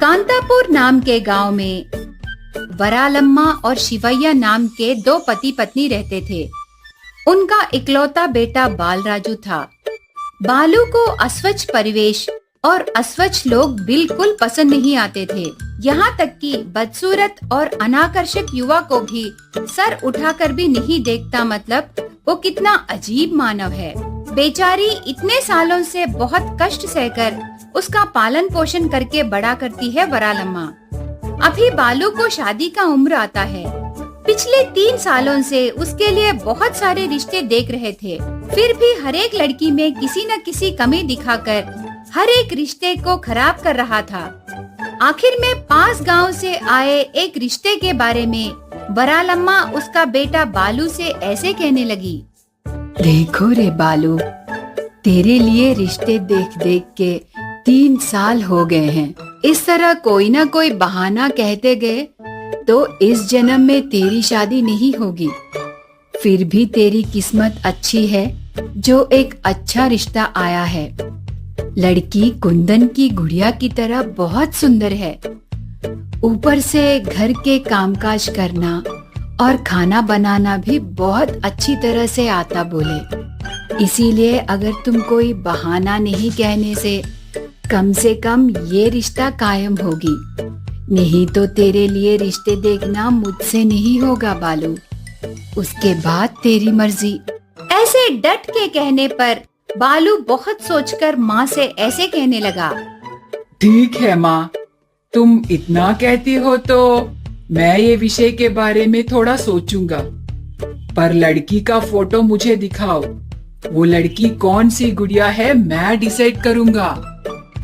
कांतापुर नाम के गांव में वरालम्मा और शिवैया नाम के दो पति पत्नी रहते थे। उनका इकलौता बेटा बालराजू था। बालू को अस्वच्छ परिवेश और अस्वच्छ लोग बिल्कुल पसंद नहीं आते थे। यहाँ तक कि बदसूरत और अनाकर्षक युवा को भी सर उठाकर भी नहीं देखता, मतलब वो कितना अजीब मानव है। बेचारी इतने सालों से बहुत कष्ट सहकर उसका पालन पोषण करके बड़ा करती है वरालम्मा। अभी बालू को शादी का उम्र आता है। पिछले 3 सालों से उसके लिए बहुत सारे रिश्ते देख रहे थे, फिर भी हर एक लड़की में किसी न किसी कमी दिखाकर हर एक रिश्ते को खराब कर रहा था। आखिर में पास गांव से आए एक रिश्ते के बारे में वरालम्मा उसका बेटा बालू से ऐसे कहने लगी। देखो रे बालू, तेरे लिए रिश्ते देख देख के 3 साल हो गए हैं। इस तरह कोई ना कोई बहाना कहते गए तो इस जन्म में तेरी शादी नहीं होगी। फिर भी तेरी किस्मत अच्छी है जो एक अच्छा रिश्ता आया है। लड़की कुंदन की गुड़िया की तरह बहुत सुंदर है। ऊपर से घर के कामकाज करना और खाना बनाना भी बहुत अच्छी तरह से आता बोले। इसीलिए अगर तुम कोई बहाना नहीं कहने से कम ये रिश्ता कायम होगी, नहीं तो तेरे लिए रिश्ते देखना मुझसे नहीं होगा बालू। उसके बाद तेरी मर्जी। ऐसे डट के कहने पर बालू बहुत सोचकर माँ से ऐसे कहने लगा। ठीक है माँ, तुम इतना कहती हो तो मैं ये विषय के बारे में थोड़ा सोचूंगा। पर लड़की का फोटो मुझे दिखाओ। वो लड़की कौन सी गुड़िया है मैं डिसाइड करूंगा।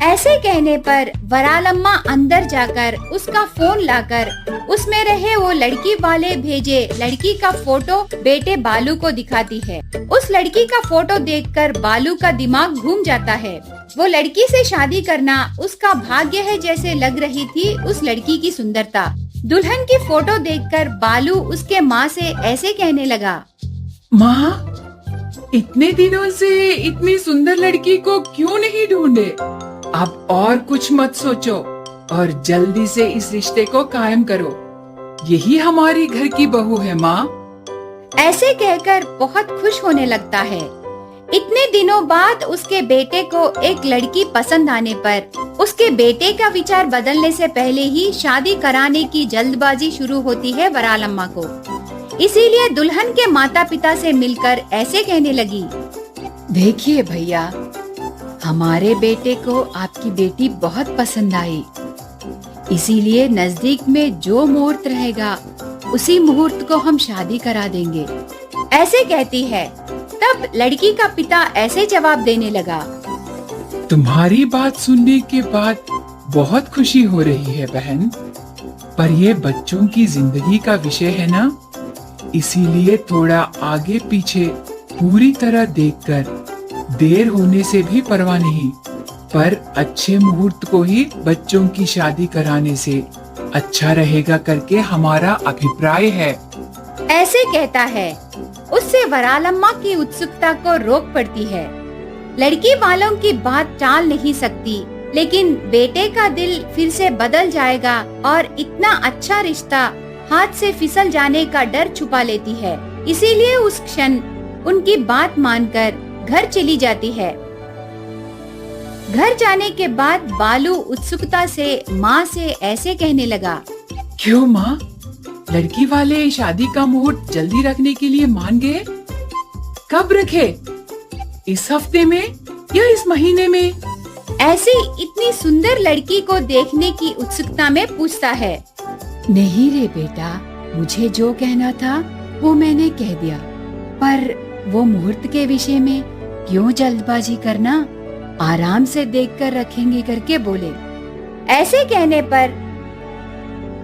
ऐसे कहने पर वरालम्मा अंदर जाकर उसका फोन लाकर उसमें रहे वो लड़की वाले भेजे लड़की का फोटो बेटे बालू को दिखाती है। उस लड़की का फोटो देखकर बालू का दिमाग घूम जाता है। वो लड़की से शादी करना उसका भाग्य है जैसे लग रही थी उस लड़की की सुंदरता। दुल्हन की फोटो देखकर बालू उसके माँ से ऐसे कहने लगा। माँ, इतने दिनों से इतनी सुंदर लड़की को क्यों नहीं ढूंढे? अब और कुछ मत सोचो और जल्दी से इस रिश्ते को कायम करो। यही हमारी घर की बहू है माँ। ऐसे कहकर बहुत खुश होने लगता है। इतने दिनों बाद उसके बेटे को एक लड़की पसंद आने पर उसके बेटे का विचार बदलने से पहले ही शादी कराने की जल्दबाजी शुरू होती है वरालम्मा को। इसीलिए दुल्हन के माता पिता से मिलकर ऐसे कहने लगी। देखिए भैया, हमारे बेटे को आपकी बेटी बहुत पसंद आई। इसीलिए नजदीक में जो मुहूर्त रहेगा उसी मुहूर्त को हम शादी करा देंगे। ऐसे कहती है। तब लड़की का पिता ऐसे जवाब देने लगा। तुम्हारी बात सुनने के बाद बहुत खुशी हो रही है बहन, पर ये बच्चों की जिंदगी का विषय है ना, इसीलिए थोड़ा आगे पीछे पूरी तरह देखकर देर होने से भी परवाह नहीं, पर अच्छे मुहूर्त को ही बच्चों की शादी कराने से अच्छा रहेगा करके हमारा अभिप्राय है। ऐसे कहता है। उससे वरालम्मा की उत्सुकता को रोक पड़ती है। लड़की वालों की बात टाल नहीं सकती, लेकिन बेटे का दिल फिर से बदल जाएगा और इतना अच्छा रिश्ता हाथ से फिसल जाने का डर छुपा लेती है। इसीलिए उस क्षण उनकी बात मानकर घर चली जाती है। घर जाने के बाद बालू उत्सुकता से माँ से ऐसे कहने लगा। क्यों माँ, लड़की वाले शादी का मुहूर्त जल्दी रखने के लिए मान गए? कब रखे? इस हफ्ते में या इस महीने में? ऐसी इतनी सुंदर लड़की को देखने की उत्सुकता में पूछता है। नहीं रे बेटा, मुझे जो कहना था वो मैंने कह दिया, पर वो मुहूर्त के विषय में क्यों जल्दबाजी करना, आराम से देखकर रखेंगे करके बोले। ऐसे कहने पर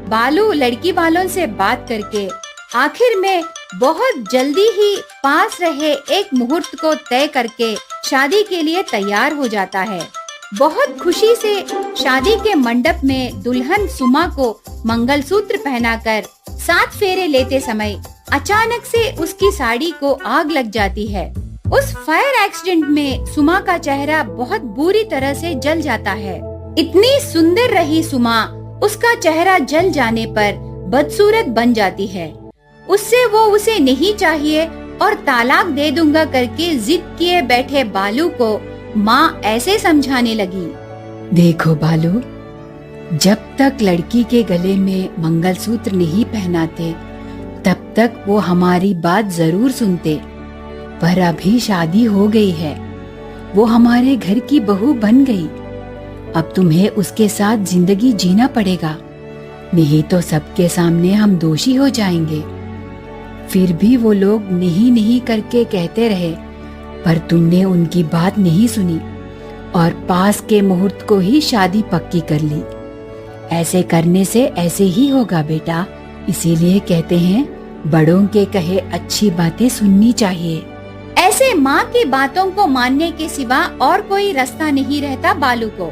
बालू लड़की वालों से बात करके आखिर में बहुत जल्दी ही पास रहे एक मुहूर्त को तय करके शादी के लिए तैयार हो जाता है। बहुत खुशी से शादी के मंडप में दुल्हन सुमा को मंगलसूत्र पहनाकर 7 फेरे लेते समय अचानक से उसकी साड़ी को आग लग जाती है। उस फायर एक्सीडेंट में सुमा का चेहरा बहुत बुरी तरह से जल जाता है। इतनी सुंदर रही सुमा उसका चेहरा जल जाने पर बदसूरत बन जाती है। उससे वो उसे नहीं चाहिए और तालाक दे दूंगा करके जिद किए बैठे बालू को माँ ऐसे समझाने लगी। देखो बालू, जब तक लड़की के गले में मंगलसूत्र नहीं पहनाते तब तक वो हमारी बात जरूर सुनते, पर अभी शादी हो गई है, वो हमारे घर की बहू बन गई। अब तुम्हें उसके साथ जिंदगी जीना पड़ेगा, नहीं तो सबके सामने हम दोषी हो जाएंगे। फिर भी वो लोग नहीं नहीं करके कहते रहे, पर तुमने उनकी बात नहीं सुनी और पास के मुहूर्त को ही शादी पक्की कर ली। ऐसे करने से ऐसे ही होगा बेटा, इसीलिए कहते हैं बड़ों के कहे अच्छी बातें सुननी चाहिए। ऐसे माँ की बातों को मानने के सिवा और कोई रास्ता नहीं रहता बालू को।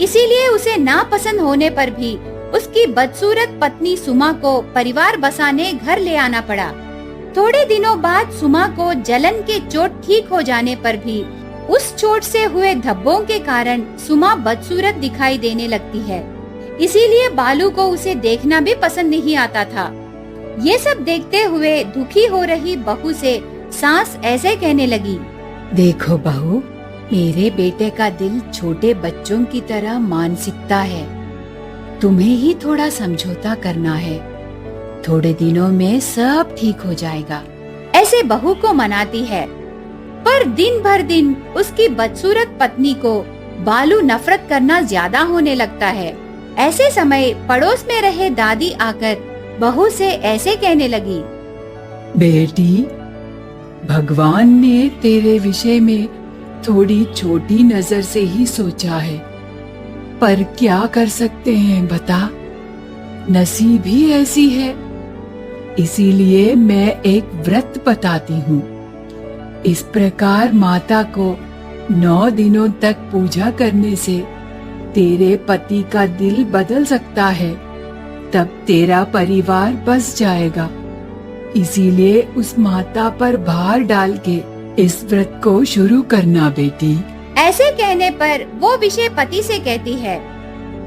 इसीलिए उसे नापसंद होने पर भी उसकी बदसूरत पत्नी सुमा को परिवार बसाने घर ले आना पड़ा। थोड़े दिनों बाद सुमा को जलन के चोट ठीक हो जाने पर भी उस चोट से हुए धब्बों के कारण सुमा बदसूरत दिखाई देने लगती है। इसीलिए बालू को उसे देखना भी पसंद नहीं आता था। ये सब देखते हुए दुखी हो रही बहू से सास ऐसे कहने लगी, देखो बहू, मेरे बेटे का दिल छोटे बच्चों की तरह मानसिकता है, तुम्हें ही थोड़ा समझौता करना है, थोड़े दिनों में सब ठीक हो जाएगा। ऐसे बहू को मनाती है, पर दिन भर दिन उसकी बदसूरत पत्नी को बालू नफरत करना ज्यादा होने लगता है। ऐसे समय पड़ोस में रहे दादी आकर बहू से ऐसे कहने लगी, बेटी, भगवान ने तेरे विषय में थोड़ी छोटी नजर से ही सोचा है, पर क्या कर सकते हैं बता, नसीब ही ऐसी है। इसीलिए मैं एक व्रत बताती हूँ। इस प्रकार माता को 9 दिनों तक पूजा करने से तेरे पति का दिल बदल सकता है, तब तेरा परिवार बस जाएगा। इसीलिए उस माता पर भार डाल के इस व्रत को शुरू करना बेटी। ऐसे कहने पर वो विषय पति से कहती है,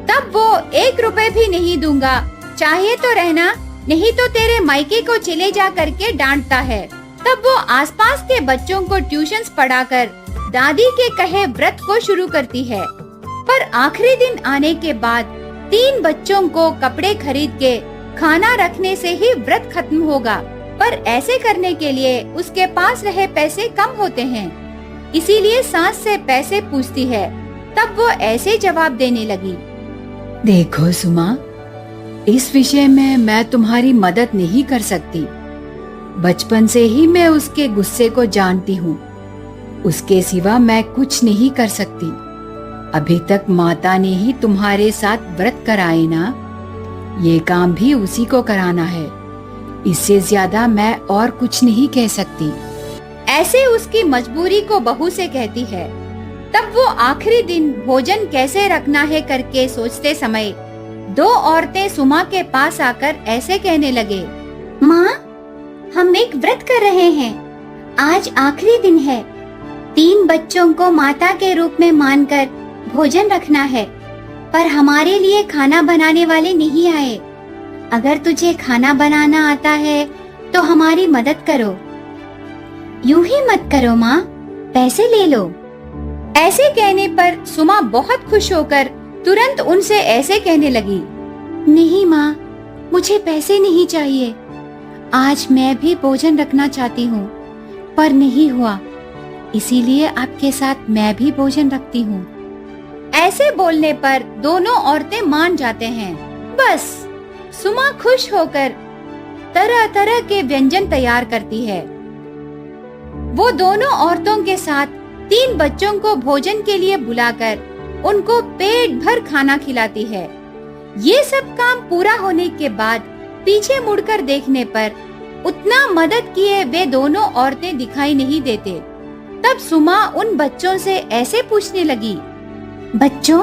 तब वो 1 रुपए भी नहीं दूंगा, चाहिए तो रहना, नहीं तो तेरे मायके को चले जा करके डांटता है। तब वो आसपास के बच्चों को ट्यूशन्स पढ़ाकर दादी के कहे व्रत को शुरू करती है। पर आखिरी दिन आने के बाद 3 बच्चों को कपड़े खरीद के खाना रखने से ही व्रत खत्म होगा, पर ऐसे करने के लिए उसके पास रहे पैसे कम होते हैं। इसीलिए सास से पैसे पूछती है। तब वो ऐसे जवाब देने लगी, देखो सुमा, इस विषय में मैं तुम्हारी मदद नहीं कर सकती। बचपन से ही मैं उसके गुस्से को जानती हूँ, उसके सिवा मैं कुछ नहीं कर सकती। अभी तक माता ने ही तुम्हारे साथ व्रत कराए ना, ये काम भी उसी को कराना है, इससे ज्यादा मैं और कुछ नहीं कह सकती। ऐसे उसकी मजबूरी को बहू से कहती है। तब वो आखिरी दिन भोजन कैसे रखना है करके सोचते समय 2 औरतें सुमा के पास आकर ऐसे कहने लगे, माँ, हम एक व्रत कर रहे हैं, आज आखिरी दिन है। 3 बच्चों को माता के रूप में मानकर भोजन रखना है, पर हमारे लिए खाना बनाने वाले नहीं आए। अगर तुझे खाना बनाना आता है तो हमारी मदद करो। यूं ही मत करो माँ, पैसे ले लो। ऐसे कहने पर सुमा बहुत खुश होकर तुरंत उनसे ऐसे कहने लगी, नहीं माँ, मुझे पैसे नहीं चाहिए। आज मैं भी भोजन रखना चाहती हूँ, पर नहीं हुआ, इसीलिए आपके साथ मैं भी भोजन रखती हूँ। ऐसे बोलने पर दोनों औरतें मान जाते हैं। बस सुमा खुश होकर तरह तरह के व्यंजन तैयार करती है। वो दोनों औरतों के साथ 3 बच्चों को भोजन के लिए बुलाकर उनको पेट भर खाना खिलाती है। ये सब काम पूरा होने के बाद पीछे मुड़कर देखने पर उतना मदद किए वे दोनों औरतें दिखाई नहीं देते। तब सुमा उन बच्चों से ऐसे पूछने लगी, बच्चों,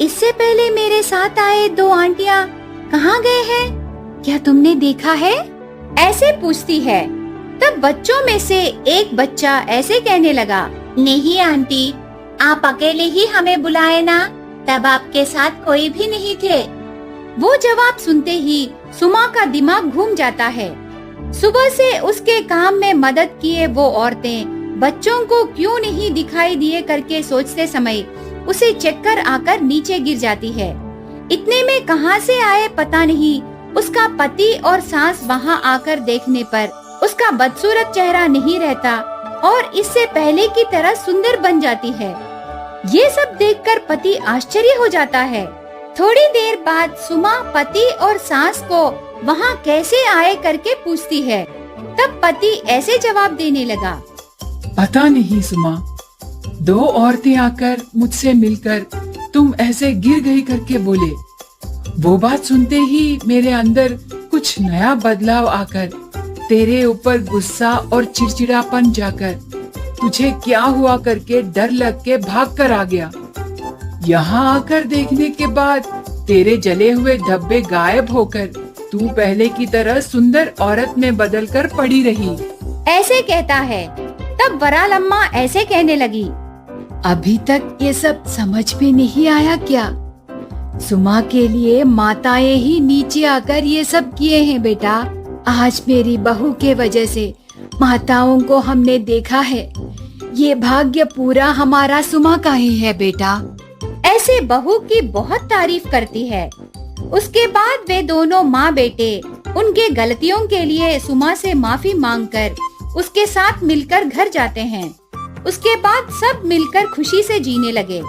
इससे पहले मेरे साथ आए 2 आंटियाँ कहाँ गए हैं? क्या तुमने देखा है? ऐसे पूछती है। तब बच्चों में से एक बच्चा ऐसे कहने लगा, नहीं आंटी, आप अकेले ही हमें बुलाए ना, तब आपके साथ कोई भी नहीं थे। वो जवाब सुनते ही सुमा का दिमाग घूम जाता है। सुबह से उसके काम में मदद किए वो औरतें बच्चों को क्यों नहीं दिखाई दिए करके सोचते समय उसे चक्कर आकर नीचे गिर जाती है। इतने में कहां से आए पता नहीं, उसका पति और सास वहां आकर देखने पर उसका बदसूरत चेहरा नहीं रहता और इससे पहले की तरह सुंदर बन जाती है। ये सब देखकर पति आश्चर्य हो जाता है। थोड़ी देर बाद सुमा पति और सास को वहां कैसे आए करके पूछती है। तब पति ऐसे जवाब देने लगा, पता नहीं सुमा, दो औरतें आकर मुझसे मिलकर तुम ऐसे गिर गई करके बोले। वो बात सुनते ही मेरे अंदर कुछ नया बदलाव आकर तेरे ऊपर गुस्सा और चिड़चिड़ापन जाकर तुझे क्या हुआ करके डर लग के भाग कर आ गया। यहाँ आकर देखने के बाद तेरे जले हुए धब्बे गायब होकर तू पहले की तरह सुंदर औरत में बदल कर पड़ी रही। ऐसे कहता है। तब वरालम्मा ऐसे कहने लगी, अभी तक ये सब समझ में नहीं आया क्या? सुमा के लिए माताएं ही नीचे आकर ये सब किए हैं बेटा। आज मेरी बहू के वजह से माताओं को हमने देखा है। ये भाग्य पूरा हमारा सुमा का ही है बेटा। ऐसे बहू की बहुत तारीफ करती है। उसके बाद वे दोनों माँ बेटे उनके गलतियों के लिए सुमा से माफी मांगकर उसके साथ मिलकर घर जाते हैं। उसके बाद सब मिलकर खुशी से जीने लगे।